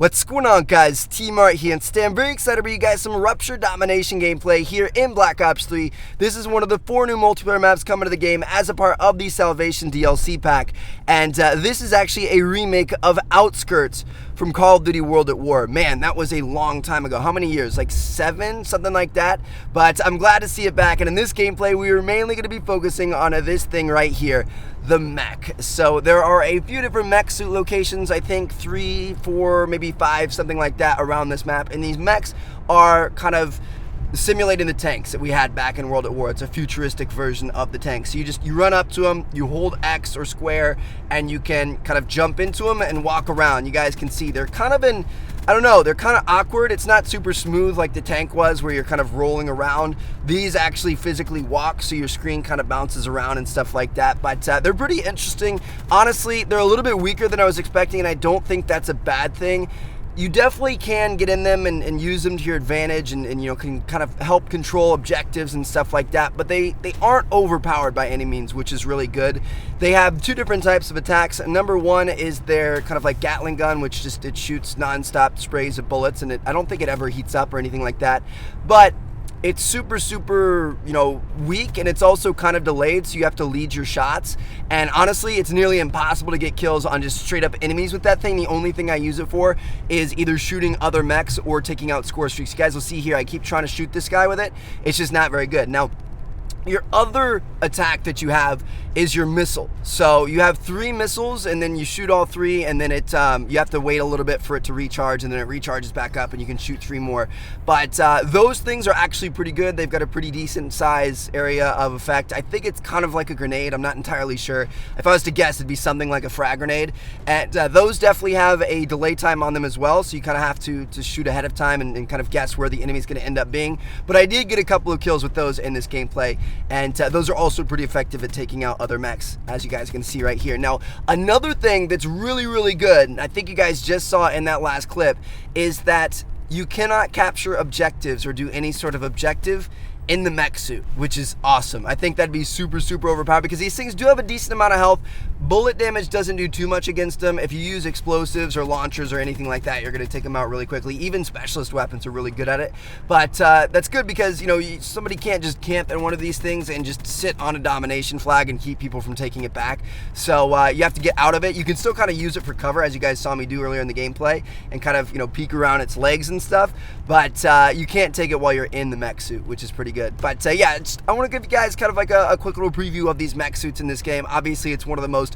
What's going on, guys? T-Mart here, and today I'm very excited to bring you guys some Rupture domination gameplay here in Black Ops 3. This is one of the 4 new multiplayer maps coming to the game as a part of the Salvation DLC pack, and this is actually a remake of Outskirts from Call of Duty World at War. Man, that was a long time ago. How many years? Like 7? Something like that? But I'm glad to see it back, and in this gameplay, we are mainly going to be focusing on this thing right here, the MECH. So there are a few different MECH suit locations, I think 3, 4, maybe 5, something like that around this map, and these MECHs are kind of simulating the tanks that we had back in World at War. It's a futuristic version of the tanks. So you run up to them, you hold X or square, and you can kind of jump into them and walk around. You guys can see they're kind of I don't know, they're kind of awkward. It's not super smooth like the tank was where you're kind of rolling around. These actually physically walk, so your screen kind of bounces around and stuff like that. But they're pretty interesting. Honestly, they're a little bit weaker than I was expecting, and I don't think that's a bad thing. You definitely can get in them and use them to your advantage and you know, can kind of help control objectives and stuff like that, but they aren't overpowered by any means, which is really good. They have 2 different types of attacks. Number 1 is their kind of like Gatling gun, which just it shoots non-stop sprays of bullets, and I don't think it ever heats up or anything like that, but it's super, you know, weak, and it's also kind of delayed, so you have to lead your shots. And honestly, it's nearly impossible to get kills on just straight up enemies with that thing. The only thing I use it for is either shooting other mechs or taking out score streaks. You guys will see here, I keep trying to shoot this guy with it. It's just not very good. Now, your other attack that you have is your missile. So you have 3 missiles, and then you shoot all 3, and then you have to wait a little bit for it to recharge, and then it recharges back up, and you can shoot 3 more. But those things are actually pretty good. They've got a pretty decent size area of effect. I think it's kind of like a grenade. I'm not entirely sure. If I was to guess, it'd be something like a frag grenade. And those definitely have a delay time on them as well, so you kind of have to shoot ahead of time and kind of guess where the enemy's going to end up being. But I did get a couple of kills with those in this gameplay, and those are also pretty effective at taking out other mechs, as you guys can see right here. Now, another thing that's really good, and I think you guys just saw in that last clip, is that you cannot capture objectives or do any sort of objective in the mech suit, which is awesome. I think that'd be super overpowered because these things do have a decent amount of health. Bullet damage doesn't do too much against them. If you use explosives or launchers or anything like that, you're going to take them out really quickly. Even specialist weapons are really good at it. But that's good because, you know, somebody can't just camp in one of these things and just sit on a domination flag and keep people from taking it back. So you have to get out of it. You can still kind of use it for cover, as you guys saw me do earlier in the gameplay, and kind of, you know, peek around its legs and stuff. But you can't take it while you're in the mech suit, which is pretty good. But yeah, I want to give you guys kind of like a quick little preview of these mech suits in this game. Obviously, it's one of the most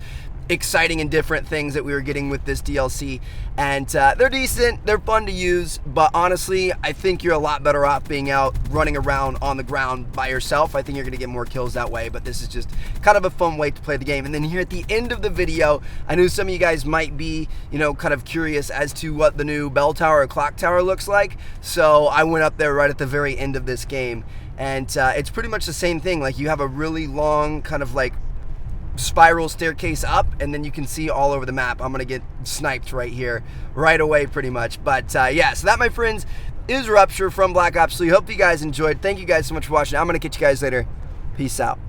exciting and different things that we were getting with this DLC, and they're decent, they're fun to use, but honestly, I think you're a lot better off being out running around on the ground by yourself. I think you're gonna get more kills that way, but this is just kind of a fun way to play the game. And then here at the end of the video, I knew some of you guys might be, you know, kind of curious as to what the new bell tower or clock tower looks like, so I went up there right at the very end of this game, and it's pretty much the same thing. Like, you have a really long kind of like spiral staircase up, and then you can see all over the map. I'm gonna get sniped right here right away pretty much. But yeah, so that, my friends, is Rupture from Black Ops 3. Hope you guys enjoyed. Thank you guys so much for watching. I'm gonna catch you guys later. Peace out.